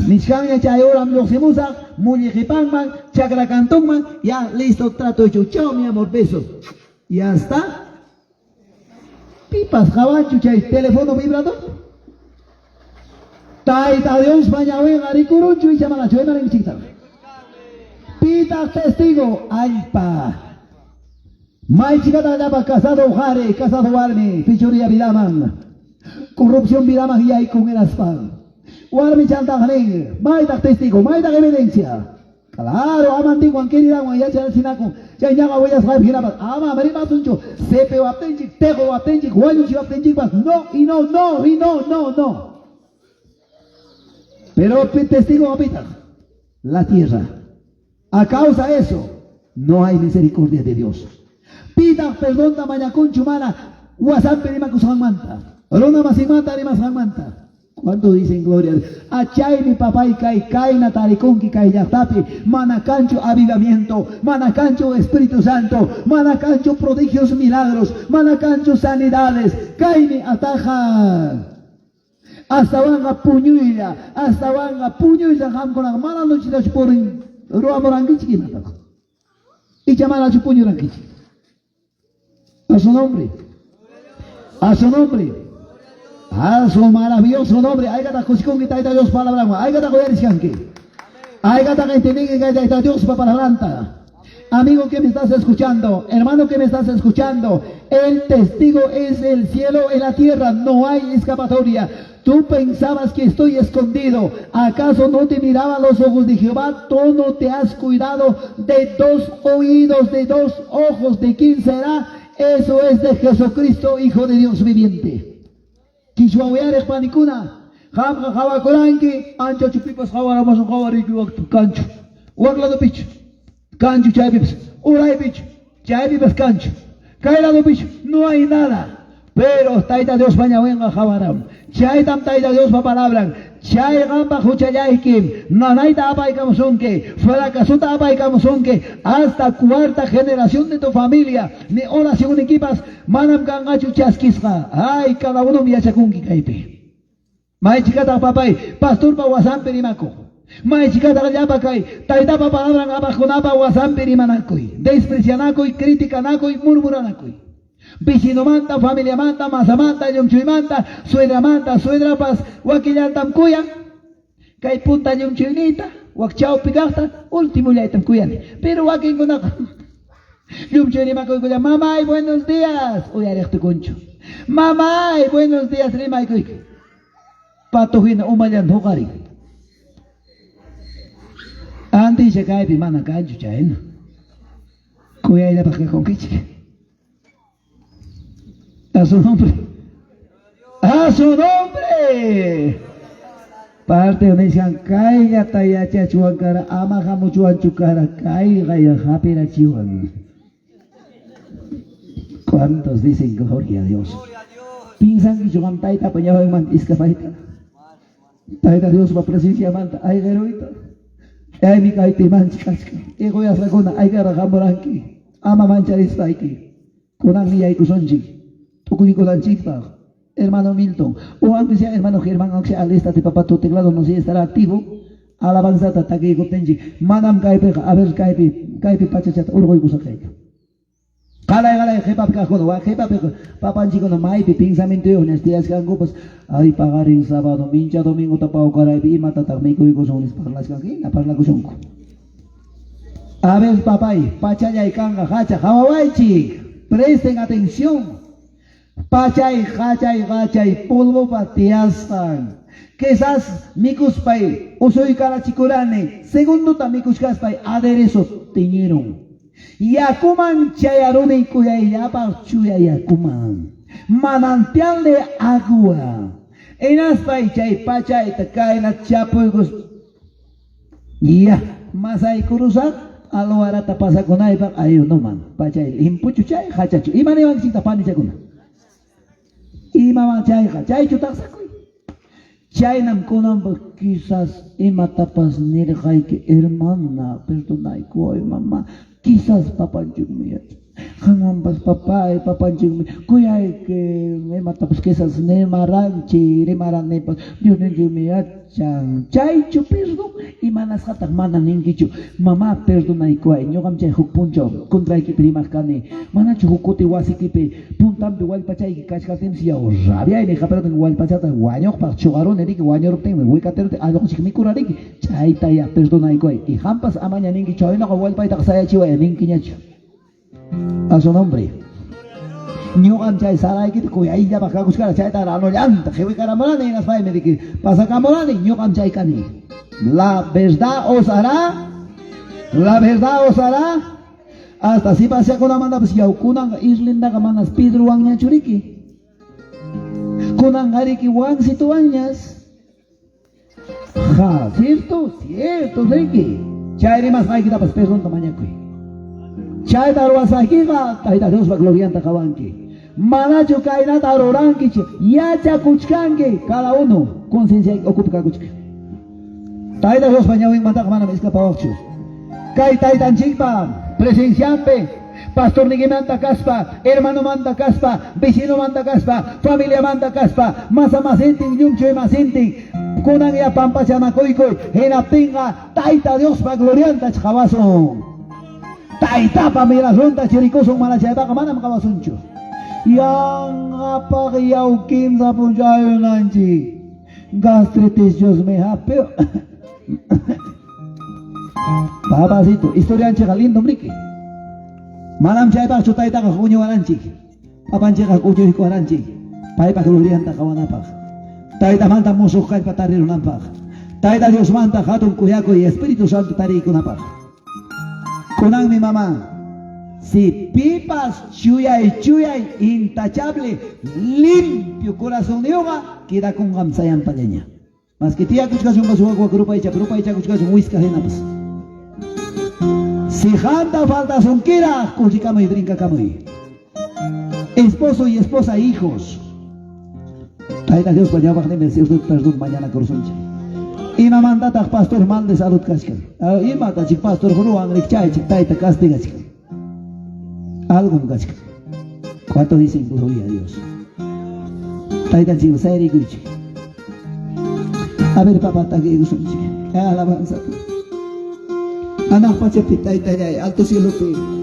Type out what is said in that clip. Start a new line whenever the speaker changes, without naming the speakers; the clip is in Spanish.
Nishkanya chay oram lluqsimusaq, mulliqipanman, chakra cantonman, ya listo, trato hecho. Chao, mi amor, besos. Ya está. Pipas, jabanchu, chay teléfono vibrador. Taita Dios, mañana, arikurunchu y chamalacho, Pita testigo, alpa. May chicata llama casado jare, casado warmi, pichuría vidaman. Corrupción vidaman y hay con el asfal. Warmi chanta jalen, mayda testigo, mayda evidencia. Claro, amantiguan querida, ya chal sinaco, ya ñaga voy a saber ginabas. Ama, marima suncho, sepe waptenchik, tejo waptenchik, guayuchi waptenchik, no, y no, no, y no, no, no. Pero testigo habita la tierra. A causa de eso, no hay misericordia de Dios. Pida perdón da mañacón chumana, guasán perima kusan manta. Rona masimanta ni masan manta. ¿Cuánto dicen gloria? Achay mi papá y kai nataricón que kai yatapi, manacancho avivamiento, manacancho Espíritu Santo, manacancho prodigios milagros, manacancho sanidades, kaini ataja. Hasta van a puñuilla, ham con la mala noche de chuporin, roa moranguichi que nada. Y llamar a chupuño ranguichi. A su nombre. A su nombre. A su maravilloso nombre. Hay gata cosicón que taita Dios para la hay gata coyeriscanque. Hay gata que entendí que taita Dios para la planta. Amigo que me estás escuchando, hermano que me estás escuchando, el testigo es el cielo y la tierra, no hay escapatoria. Tú pensabas que estoy escondido, ¿acaso no te miraban los ojos de Jehová? Tú no te has cuidado de dos oídos, de dos ojos, ¿de quién será? Eso es de Jesucristo, Hijo de Dios viviente. Kishuawiare panicuna, jamja jawakoranki, ancho chupipas jawaramos jawariki waktu cancho, waklado picho. Cancho chaypipas, uray picho, chaypipas cancho. Caerado picho, no hay nada. Pero taita Dios baña venga jabaram. Chay tam taita Dios pa palabran. Chay gamba huchayaikim. Nanaita apaikamusonke. Fracasuta apaikamusonke. Hasta cuarta generación de tu familia. Ni oración equipas. Manam gangachu chaskisqa. Ay, cada uno mi achakunki kaipe. May chikata papay. Pastor pa wasan perimako. May chikata llapa kay. Taita pa palabran abajonapa wasan perimanakoi. Desprecianakoi, criticanakoi, murmuranakoi. Vecino manta, familia manta, masa manta, yomchuy manta, suegra manta, suegra pas, wakillantam kuyan, kay punta yomchuynita, wakchao pigasta, último yaitam kuyani. Pero wakin kunaka, yomchuy makoy kuyan, mamay, buenos días, uyarechtu kuncho. Mamay, buenos días, rimay kuy. Patuhina umayan hukari. Antes se cae pimana kancho chaen. Kuyayda pa que conquiche. A su nombre. A su nombre. Parte donde dicen, caiga tayacha chuancara, ama jamu chuan chucara, caiga ya japira chihuan. ¿Cuántos dicen gloria a Dios? Piensan que chuan taita pañado en mantisca paita. Taita Dios va presencia manta, ay geroita. Ay mi caite manchasca. Ego ya sacona, ay gara jamboranki. Ama mancharis paiki. Kunang niya ikusonji. Hermano Milton, o aunque sea hermano Germán, aunque sea alista de papá tu teclado, no sé, estará activo. Alabanza tataki gotenji. Madam kaipe, a ver kaipe pachachat, urgo y gusa kaipe. Kala, jepa kajono, jepa papá chico no maipe, pensamiento de honestidad, cango, pues, ay, pagar en sábado, mincha, domingo, tapao, caraipe, y mata tameico y gozones, parlas canquina, parla gozonco. A ver, papay, pachaya y canga, hacha, hawaichi, presten atención. Pachay, hachay, polvo patiastan. Quizás mikuspay, usoy karachikurane, segundo tamikuskaspay, aderezo teñieron. Yakuman chayarune kuyay yapa chuya yakuman. Manantial de agua. Enaspay chay pachay takay na chapoygos. Ya, masay kurusak. Alo arata pasa kunay bak ayo no man. Pachay, impuchu chay, hachachu. Imani wang sita pani chakuna. Imama chay chutaksakuy. Chay nam kunam quizás imatapas nirjay que hermana, perdonay koy mamá. Quizás papanchuk miyach. Hanguampas papanchik kuyay que me matapos que esas nemaranchi nemaran nepas Dios me achan chaychu perdón y manas hatak mana ningichu mamá perdona y kuay ñogam chay huk puncho contra ki primas kani manachu hukuti wasikipe puntampi walpachay ki kachkatim si yaw rabia y deja perdón walpachata guañok pa chugaron eriki guañor ten huicatero algo chik mikurariki chayta ya perdona y kuay y hampas amaña ningi choyno walpaita saya chiwa ningi ñachu a su nombre. Ñuqam chay saraykita kuyaylla bakakushkara chayta ranollanta qhiwicaramurani inaspaymi diki pasakamurani ñuqam chay kani. La verdad os hará hasta si paseakunamanta pues yawkunanga islindaqa manas Pedrowan ñachuriki. Kunanqariki wansituwanñas. Ja, cierto, riki. Chayri mas qaykitapas perdonta mañakuy. Chayta ruwasakiqa Tayta Diospa glorianta qawanki. Manachu kaynata ruranki yachakuchkanki cada uno conciencia ocupakuchka. Tayta Diospa ñawinmantaqa manam escapawaqchu. Kay taytanchikpa presenciampi pastor nikimanta kaspa, hermano manta kaspa, vecino manta kaspa, familia manta kaspa, masa masintin, ñumchoy masintin, kunan ya pampachanakuykuy, hinaptinqa Tayta Diospa glorianta chqawasun. Taytapa mirasonta chirikusun mana chaypaqa manam qawasunchu. Yanqapaq yawkimsa punchayunanchik. Gastritis Dios me hapeo. Papacito, historianchikqa lindo mriki. Manam chaypaqchu taytaqa huñuwananchik. Papanchikqa kuchuykuwananchik. Paypaq glorianta qawanapaq. Taytamanta musuq kallpa tarirunanpaq. Tayta Diosmanta hatun kuyakuy Espíritu Santo tarikunapaq. Kunan mi mamá, si pipas chuyay intachable, limpio corazón de yoga, queda con gamsayan pañaña. Mas que tía kuchkas un basuagua grupa hecha kuchkas un whisky genapas. Si janta falta son kira, kuchikamo y brinca camoy. Esposo y esposa, hijos. Tayta Dios pañaba que me sirve perdón mañana corazoncha. Ima mandataq pastor mal de salud kashkan. Ima tachik pastor huruan rikchay chik tayta castiga chik. Algo kashkan. ¿Cuánto dicen gloria a Dios? Tayta chik sayri kuchik. A ver papá tagi gusun chik. Alabanza. Anak pachapi tayta alto cielo pe.